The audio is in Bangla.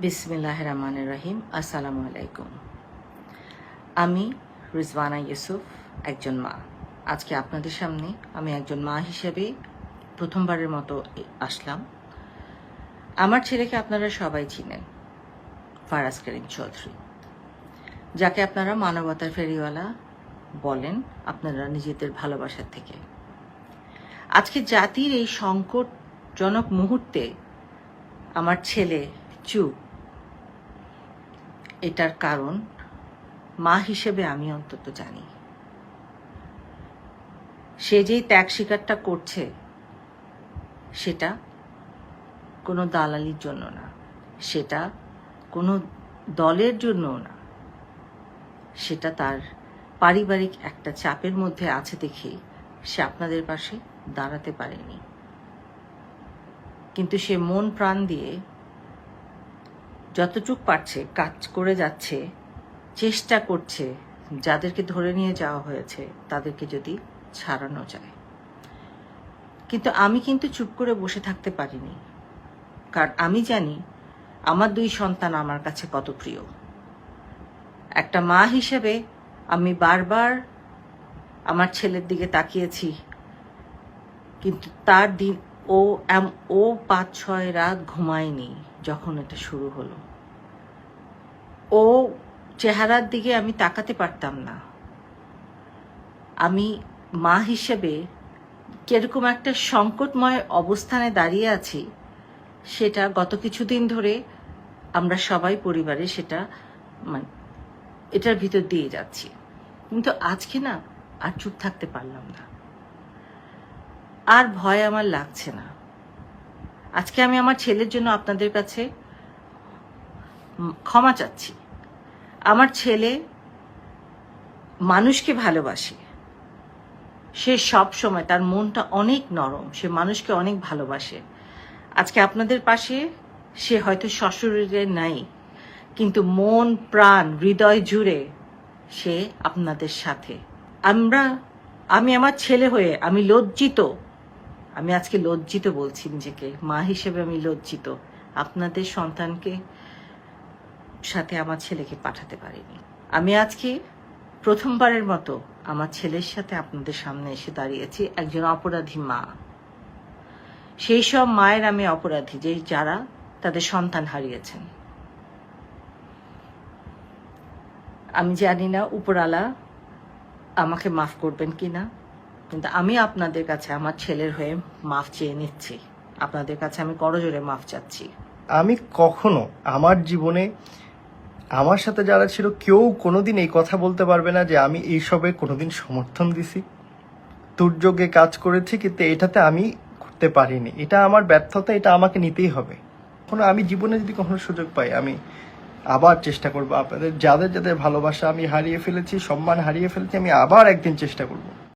বিসমিল্লাহির রহমানির রহিম। আসসালামু আলাইকুম। আমি রিজওয়ানা ইউসুফ, একজন মা। আজকে আপনাদের সামনে আমি একজন মা হিসেবে প্রথমবারের মতো আসলাম। আমার ছেলেকে আপনারা সবাই চিনেন, ফারাজ করিম চৌধুরী, যাকে আপনারা মানবতার ফেরিওয়ালা বলেন আপনারা নিজেদের ভালোবাসার থেকে। আজকে জাতির এই সংকটজনক মুহূর্তে আমার ছেলে চুপ, এটার কারণ মা হিসেবে আমি অন্তত জানি। সে যেই ত্যাগ স্বীকারটা করছে সেটা কোনো দালালির জন্য না, সেটা কোনো দলের জন্যও না, সেটা তার পারিবারিক একটা চাপের মধ্যে আছে দেখেই সে আপনাদের পাশে দাঁড়াতে পারেনি। কিন্তু সে মন প্রাণ দিয়ে যতটুক পারছে কাজ করে যাচ্ছে, চেষ্টা করছে যাদেরকে ধরে নিয়ে যাওয়া হয়েছে তাদেরকে যদি ছাড়ানো যায়। কিন্তু আমি চুপ করে বসে থাকতে পারিনি, কারণ আমি জানি আমার দুই সন্তান আমার কাছে কত প্রিয়। একটা মা হিসেবে আমি বারবার আমার ছেলের দিকে তাকিয়েছি, কিন্তু তার দিন ও 5-6 রাত ঘুমায়নি যখন এটা শুরু হলো। ও চেহারার দিকে আমি তাকাতে পারতাম না। আমি মা হিসেবে কিরকম একটা সংকটময় অবস্থানে দাঁড়িয়ে আছি সেটা গত কিছুদিন ধরে আমরা সবাই পরিবারে সেটা এটার ভিতর দিয়ে যাচ্ছি। কিন্তু আজকে না আর চুপ থাকতে পারলাম না, আর ভয় আমার লাগছে না। আজকে আমি আমার ছেলের জন্য আপনাদের কাছে ক্ষমা চাচ্ছি। আমার ছেলে মানুষকে ভালোবাসে, সে সব সময়, তার মনটা অনেক নরম, সে মানুষকে অনেক ভালোবাসে। আজকে আপনাদের পাশে সে হয়তো সশরীরে নাই, কিন্তু মন প্রাণ হৃদয় জুড়ে সে আপনাদের সাথে। আমি আমার ছেলে হয়ে আমি লজ্জিত, আমি আজকে লজ্জিত বলছি নিজেকে, মা হিসেবে আমি লজ্জিত আপনাদের সন্তানকে সাথে আমার ছেলেকে পাঠাতে পারিনি। আমি আজকে প্রথমবারের মতো আমার ছেলের সাথে আপনাদের সামনে এসে দাঁড়িয়েছি, একজন অপরাধী মা। সেই সব মায়ের আমি অপরাধী যারা তাদের সন্তান হারিয়েছেন। আমি জানি না উপরওয়ালা আমাকে মাফ করবেন কিনা, কিন্তু আমি আপনাদের কাছে আমার ছেলের হয়ে মাফ চেয়ে নিচ্ছি। আপনাদের কাছে আমি করজোড়ে মাফ চাচ্ছি। আমি কখনো আমার জীবনে আমার সাথে যারা ছিল কেউ কোনোদিন এই কথা বলতে পারবে না যে আমি এইসবে কোনোদিন সমর্থন দিছি, দুর্যোগে কাজ করেছি, কিন্তু এটাতে আমি করতে পারিনি। এটা আমার ব্যর্থতা, এটা আমাকে নিতেই হবে। কখনো আমি জীবনে যদি কখনো সুযোগ পাই আমি আবার চেষ্টা করবো। আপনাদের যাদের যাদের ভালোবাসা আমি হারিয়ে ফেলেছি, সম্মান হারিয়ে ফেলেছি, আমি আবার একদিন চেষ্টা করবো।